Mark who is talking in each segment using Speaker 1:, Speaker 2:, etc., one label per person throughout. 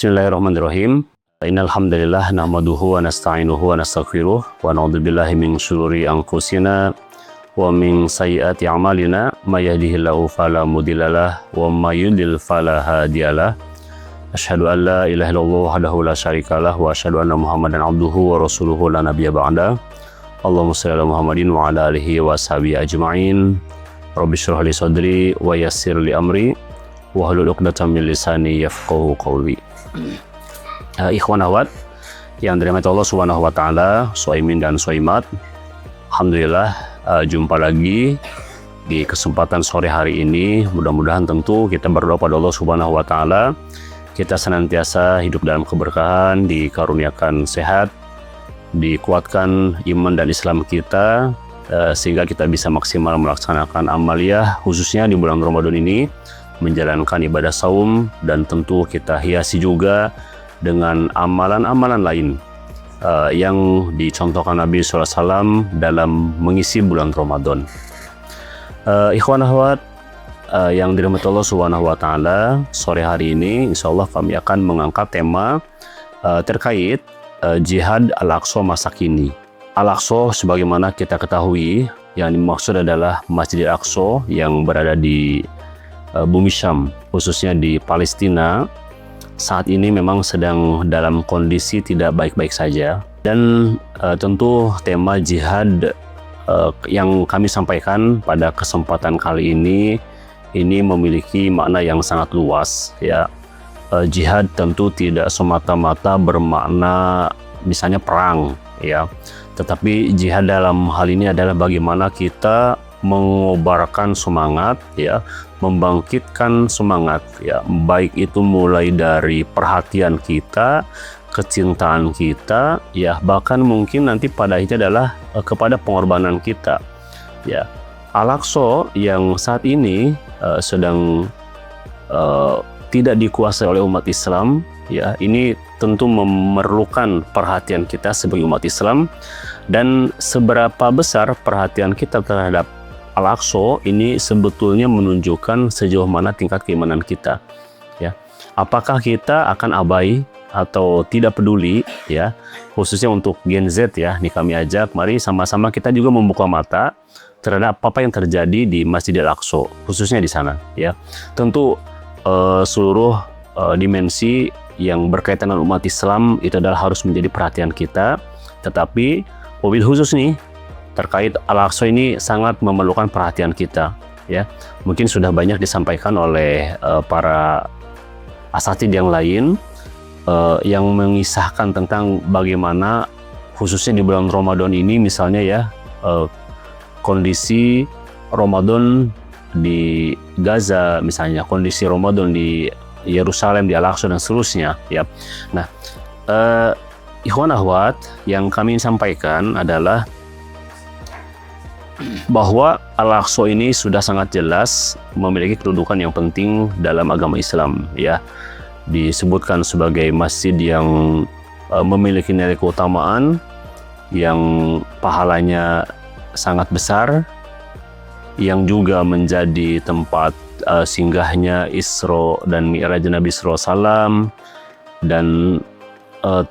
Speaker 1: Bismillahirrahmanirrahim. Innal hamdalillah nahmaduhu wa nasta'inuhu wa nastaghfiruh wa na'udzu billahi min syururi anfusina wa min sayyiati a'malina may yahdihillahu fala mudhillalah wa may yudlil fala hadiyalah. Asyhadu an la ilaha illallah wahdahu la syarikalah wa asyhadu anna Muhammadan abduhu wa rasuluhu la nabiyya ba'da. Allahumma shalli ala Muhammadin wa ala alihi wa sahbihi ajma'in. Rabbi shrah li sadri wa yassir li amri wahlul 'uqdatam min lisani yafqahu qawli. Ikhwan akhwat yang dirahmati Allah Subhanahu wa taala, shaimin dan shaimat. Alhamdulillah jumpa lagi di kesempatan sore hari ini. Mudah-mudahan tentu kita berdoa pada Allah Subhanahu wa taala kita senantiasa hidup dalam keberkahan, dikaruniakan sehat, dikuatkan iman dan Islam kita, sehingga kita bisa maksimal melaksanakan amaliyah khususnya di bulan Ramadan ini, menjalankan ibadah saum, dan tentu kita hiasi juga dengan amalan-amalan lain yang dicontohkan Nabi SAW dalam mengisi bulan Ramadan. Ikhwan akhwat yang dirahmati Allah Subhanahu wa taala, sore hari ini insyaallah kami akan mengangkat tema terkait jihad Al-Aqsa masa kini. Al-Aqsa sebagaimana kita ketahui yang dimaksud adalah Masjidil Aqsa yang berada di bumi Syam, khususnya di Palestina. Saat ini memang sedang dalam kondisi tidak baik-baik saja, dan tentu tema jihad yang kami sampaikan pada kesempatan kali ini memiliki makna yang sangat luas ya. Jihad tentu tidak semata-mata bermakna misalnya perang ya, tetapi jihad dalam hal ini adalah bagaimana kita mengobarkan semangat ya, membangkitkan semangat ya, baik itu mulai dari perhatian kita, kecintaan kita ya, bahkan mungkin nanti pada akhirnya adalah kepada pengorbanan kita ya. Al-Aqsa yang saat ini sedang tidak dikuasai oleh umat Islam ya, ini tentu memerlukan perhatian kita sebagai umat Islam. Dan seberapa besar perhatian kita terhadap Al-Aqsa ini sebetulnya menunjukkan sejauh mana tingkat keimanan kita ya. Apakah kita akan abai atau tidak peduli ya, khususnya untuk Gen Z ya. Nih kami ajak, mari sama-sama kita juga membuka mata terhadap apa yang terjadi di Masjidil Aqsa, khususnya di sana ya. Tentu seluruh dimensi yang berkaitan dengan umat Islam itu adalah harus menjadi perhatian kita, tetapi mobil khusus nih terkait Al-Aqsa ini sangat memerlukan perhatian kita ya. Mungkin sudah banyak disampaikan oleh para asatidz yang lain yang mengisahkan tentang bagaimana khususnya di bulan Ramadan ini misalnya ya, kondisi Ramadan di Gaza misalnya, kondisi Ramadan di Yerusalem, di Al-Aqsa dan seterusnya ya. Nah, ikhwan akhwat yang kami sampaikan adalah bahwa Al-Aqsa ini sudah sangat jelas memiliki kedudukan yang penting dalam agama Islam ya. Disebutkan sebagai masjid yang memiliki nilai keutamaan, yang pahalanya sangat besar, yang juga menjadi tempat singgahnya Isra dan Mi'raj Nabi SAW, dan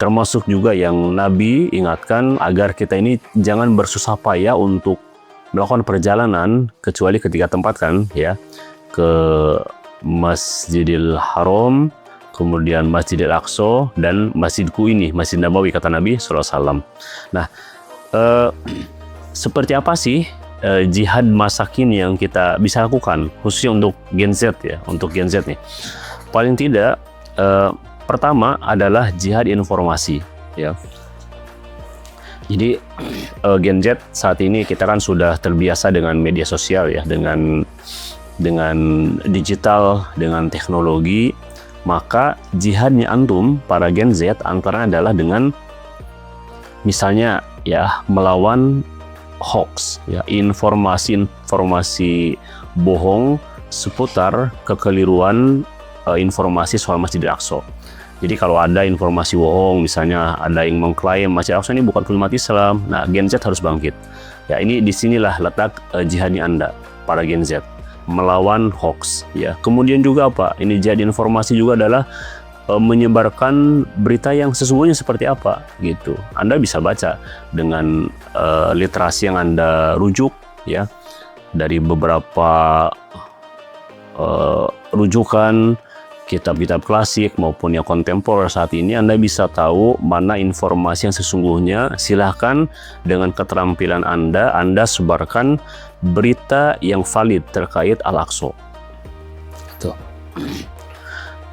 Speaker 1: termasuk juga yang Nabi ingatkan agar kita ini jangan bersusah payah untuk melakukan perjalanan kecuali ketiga tempat kan ya, ke Masjidil Haram, kemudian Masjidil Aqsa, dan Masjidku ini, Masjid Nabawi kata Nabi SAW. Nah, seperti apa sih jihad masa kini yang kita bisa lakukan khususnya untuk Gen Z ya, untuk Gen Z nih? Paling tidak pertama adalah jihad informasi ya. Jadi Gen Z saat ini kita kan sudah terbiasa dengan media sosial ya, dengan digital, dengan teknologi. Maka jihadnya antum para Gen Z antara adalah dengan misalnya ya melawan hoax ya, informasi bohong seputar kekeliruan informasi soal Masjidil Aqsa. Jadi kalau ada informasi bohong, misalnya ada yang mengklaim Masjidil Aqsa ini bukan umat Islam, nah Gen Z harus bangkit. Ya, ini disinilah letak jihadnya Anda, para Gen Z, melawan hoax. Ya, kemudian juga apa? Ini jihad informasi juga adalah menyebarkan berita yang sesungguhnya seperti apa gitu. Anda bisa baca dengan literasi yang Anda rujuk ya dari beberapa rujukan kitab-kitab klasik maupun yang kontemporer saat ini. Anda bisa tahu mana informasi yang sesungguhnya. Silahkan dengan keterampilan Anda sebarkan berita yang valid terkait Al-Aqsa. Tuh.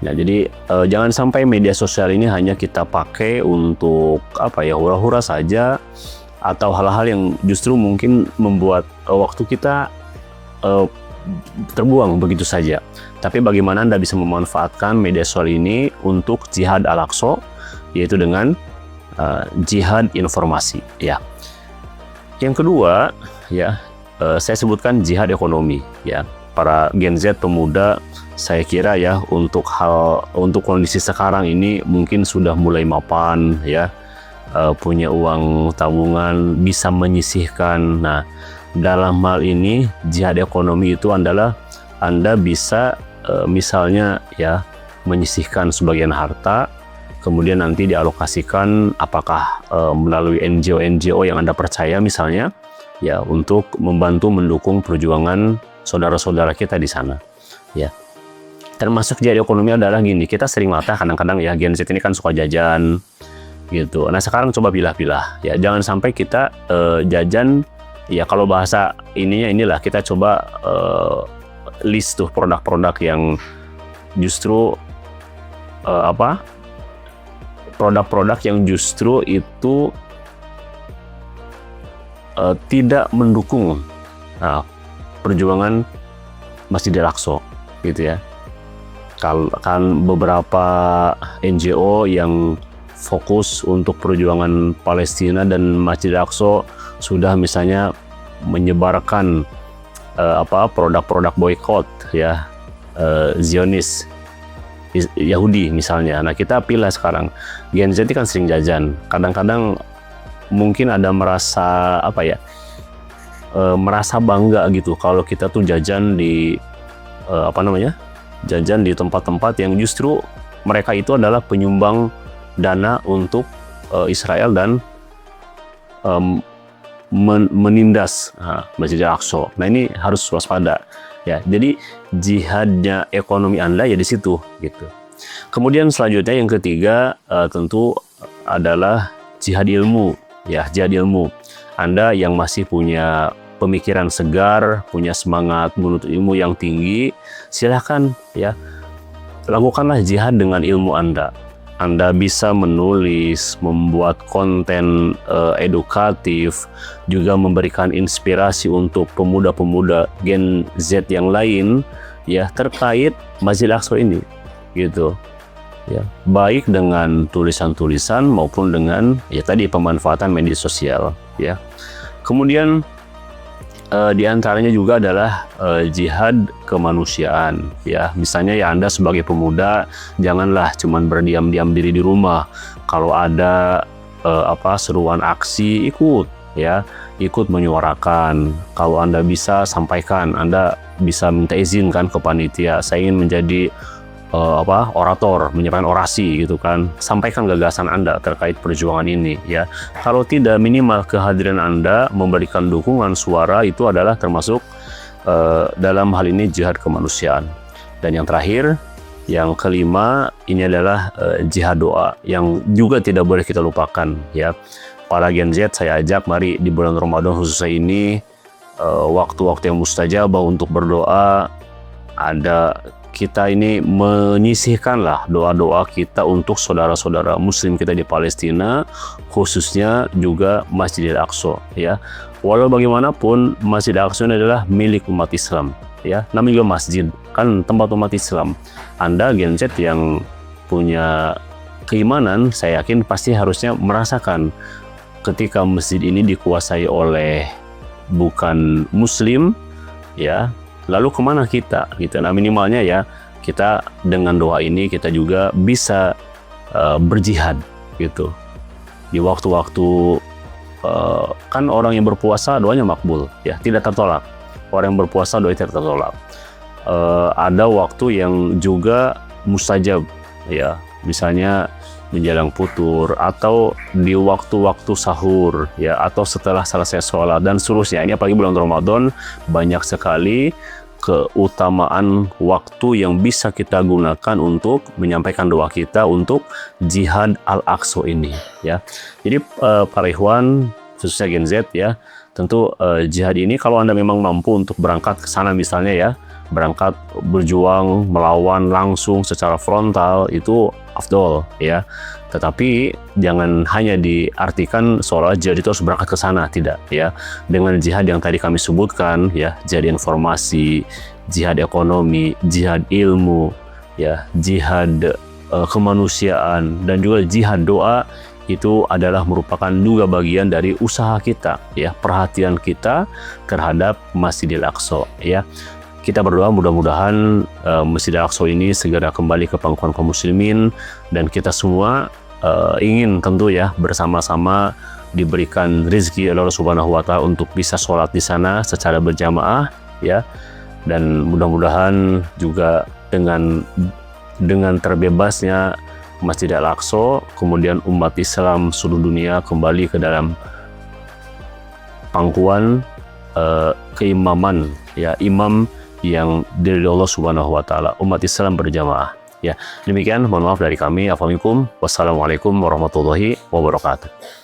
Speaker 1: Nah, jadi jangan sampai media sosial ini hanya kita pakai untuk hura-hura saja, atau hal-hal yang justru mungkin membuat waktu kita terbuang begitu saja. Tapi bagaimana Anda bisa memanfaatkan media sosial ini untuk jihad Al-Aqsa, yaitu dengan jihad informasi. Ya. Yang kedua, ya saya sebutkan jihad ekonomi. Ya, para Gen Z pemuda, saya kira ya untuk kondisi sekarang ini mungkin sudah mulai mapan ya, punya uang tabungan, bisa menyisihkan. Nah, dalam hal ini jihad ekonomi itu adalah Anda bisa misalnya ya menyisihkan sebagian harta, kemudian nanti dialokasikan apakah melalui NGO yang Anda percaya misalnya ya, untuk membantu mendukung perjuangan saudara-saudara kita di sana ya. Termasuk jihad ekonomi adalah gini, kita sering latah kadang-kadang ya, Gen Z ini kan suka jajan gitu. Nah, sekarang coba pilah-pilah ya, jangan sampai kita jajan ya, kalau bahasa inilah kita coba list tuh produk-produk yang justru produk-produk yang justru itu tidak mendukung perjuangan Masjidil Aqsa gitu ya. Kan beberapa NGO yang fokus untuk perjuangan Palestina dan Masjidil Aqsa sudah misalnya menyebarkan produk-produk boykot ya, Zionis Yahudi misalnya. Nah, kita pilih sekarang, Gen Z kan sering jajan, kadang-kadang mungkin ada merasa merasa bangga gitu kalau kita tuh jajan di jajan di tempat-tempat yang justru mereka itu adalah penyumbang dana untuk Israel dan menindas Masjidil Aqsa. Nah, ini harus waspada ya. Jadi jihadnya ekonomi Anda ya di situ gitu. Kemudian selanjutnya yang ketiga tentu adalah jihad ilmu ya, jihad ilmu. Anda yang masih punya pemikiran segar, punya semangat menuntut ilmu yang tinggi, silahkan ya, lakukanlah jihad dengan ilmu Anda. Anda bisa menulis, membuat konten edukatif, juga memberikan inspirasi untuk pemuda-pemuda Gen Z yang lain ya terkait Masjidil Aqsa ini gitu ya, baik dengan tulisan-tulisan maupun dengan ya tadi pemanfaatan media sosial ya. Kemudian di antaranya juga adalah jihad kemanusiaan ya. Misalnya ya, Anda sebagai pemuda janganlah cuman berdiam-diam diri di rumah. Kalau ada seruan aksi, ikut ya, ikut menyuarakan. Kalau Anda bisa sampaikan, Anda bisa minta izin kan ke panitia, saya ingin menjadi orator, menyampaikan orasi gitu kan, sampaikan gagasan Anda terkait perjuangan ini ya. Kalau tidak, minimal kehadiran Anda memberikan dukungan suara itu adalah termasuk dalam hal ini jihad kemanusiaan. Dan yang terakhir, yang kelima, ini adalah jihad doa yang juga tidak boleh kita lupakan ya. Para Gen Z saya ajak, mari di bulan Ramadan khususnya ini waktu-waktu yang mustajabah untuk berdoa. Kita ini menyisihkanlah doa-doa kita untuk saudara-saudara muslim kita di Palestina, khususnya juga Masjidil Aqsa ya. Walau bagaimanapun Masjidil Aqsa ini adalah milik umat Islam ya, namanya juga masjid kan, tempat umat Islam. Anda Gen Z yang punya keimanan, saya yakin pasti harusnya merasakan ketika masjid ini dikuasai oleh bukan muslim ya, lalu kemana kita gitu. Nah, minimalnya ya kita dengan doa ini kita juga bisa berjihad gitu di waktu-waktu kan orang yang berpuasa doanya makbul ya, tidak tertolak. Orang yang berpuasa doanya tidak tertolak. Ada waktu yang juga mustajab ya, misalnya menjelang futur atau di waktu-waktu sahur ya, atau setelah selesai sholat dan seterusnya. Ini apalagi bulan Ramadan, banyak sekali keutamaan waktu yang bisa kita gunakan untuk menyampaikan doa kita untuk jihad Al-Aqsa ini ya. Jadi para ikhwan khususnya Gen Z ya, tentu jihad ini kalau Anda memang mampu untuk berangkat ke sana misalnya ya, berangkat berjuang melawan langsung secara frontal, itu afdol ya. Tetapi jangan hanya diartikan seolah jihad itu harus berangkat ke sana, tidak ya. Dengan jihad yang tadi kami sebutkan ya, jihad informasi, jihad ekonomi, jihad ilmu ya, jihad kemanusiaan, dan juga jihad doa, itu adalah merupakan juga bagian dari usaha kita ya, perhatian kita terhadap Masjidil Aqsa ya. Kita berdoa mudah-mudahan Masjidil Aqsa ini segera kembali ke pangkuan kaum muslimin, dan kita semua ingin tentu ya bersama-sama diberikan rezeki Allah Subhanahu wa taala untuk bisa sholat di sana secara berjamaah ya. Dan mudah-mudahan juga dengan terbebasnya Masjid Al-Aqsa, kemudian umat Islam seluruh dunia kembali ke dalam pangkuan keimaman ya, imam yang dari Allah Subhanahu wa taala, umat Islam berjamaah ya. Demikian, mohon maaf dari kami. Assalamualaikum warahmatullahi wabarakatuh.